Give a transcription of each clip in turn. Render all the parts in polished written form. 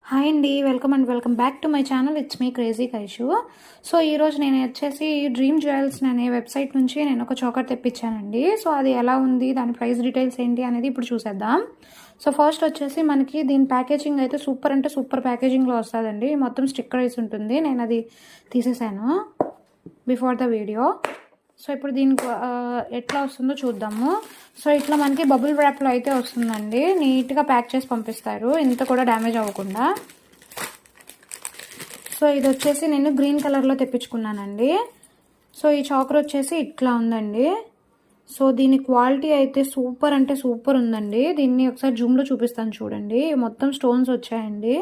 Hi అండి, welcome back to my channel. It's me crazy Kaishu. So ఈరోజు నేను వచ్చేసి డ్రీమ్ జ్యువెల్స్ అనే వెబ్సైట్ నుంచి నేను ఒక చోకర్ తెప్పించానండి. సో అది ఎలా ఉంది, దాని ప్రైస్ డీటెయిల్స్ ఏంటి అనేది ఇప్పుడు చూసేద్దాం. సో ఫస్ట్ వచ్చేసి మనకి దీని ప్యాకేజింగ్ అయితే సూపర్ అంటే సూపర్ ప్యాకేజింగ్లో వస్తుందండి. మొత్తం స్టిక్కర్ వేసి ఉంటుంది. నేను అది తీసేసాను బిఫోర్ ద వీడియో. సో ఇప్పుడు దీనికి ఎట్లా వస్తుందో చూద్దాము. సో ఇట్లా మనకి బబుల్ ర్యాప్లో అయితే వస్తుందండి. నీట్గా ప్యాక్ చేసి పంపిస్తారు, ఇంత కూడా డ్యామేజ్ అవ్వకుండా. సో ఇది వచ్చేసి నేను గ్రీన్ కలర్లో తెప్పించుకున్నానండి. సో ఈ చాకర్ వచ్చేసి ఇట్లా ఉందండి. సో దీని క్వాలిటీ అయితే సూపర్ అంటే సూపర్ ఉందండి. దీన్ని ఒకసారి జూమ్లో చూపిస్తాను చూడండి. మొత్తం స్టోన్స్ వచ్చాయండి.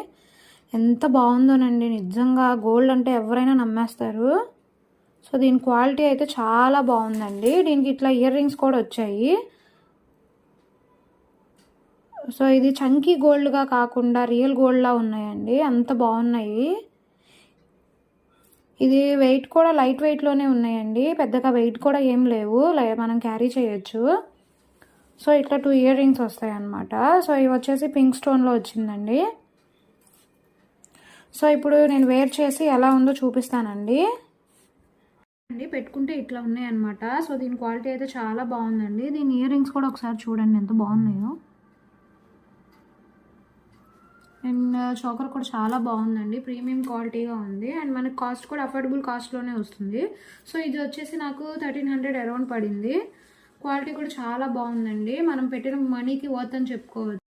ఎంత బాగుందోనండి, నిజంగా గోల్డ్ అంటే ఎవరైనా నమ్మేస్తారు. సో దీని క్వాలిటీ అయితే చాలా బాగుందండి. దీనికి ఇట్లా ఇయర్ రింగ్స్ కూడా వచ్చాయి. సో ఇది చంకీ గోల్డ్గా కాకుండా రియల్ గోల్డ్లా ఉన్నాయండి, అంత బాగున్నాయి. ఇది వెయిట్ కూడా లైట్ వెయిట్లోనే ఉన్నాయండి, పెద్దగా వెయిట్ కూడా ఏం లేవు, మనం క్యారీ చేయొచ్చు. సో ఇట్లా 2 ఇయర్ రింగ్స్ వస్తాయి అన్నమాట. సో ఇవి వచ్చేసి పింక్ స్టోన్లో వచ్చిందండి. సో ఇప్పుడు నేను వేర్ చేసి ఎలా ఉందో చూపిస్తానండి. పెట్టుకుంటే ఇట్లా ఉన్నాయి అన్నమాట. సో దీని క్వాలిటీ అయితే చాలా బాగుందండి. దీని ఇయర్ రింగ్స్ కూడా ఒకసారి చూడండి ఎంత బాగున్నాయో. అండ్ చోకర్ కూడా చాలా బాగుందండి, ప్రీమియం క్వాలిటీగా ఉంది. అండ్ మనకి కాస్ట్ కూడా అఫోర్డబుల్ కాస్ట్లోనే వస్తుంది. సో ఇది వచ్చేసి నాకు 1300 అరౌండ్ పడింది. క్వాలిటీ కూడా చాలా బాగుందండి. మనం పెట్టిన మనీకి వర్త్ అని చెప్పుకోవచ్చు.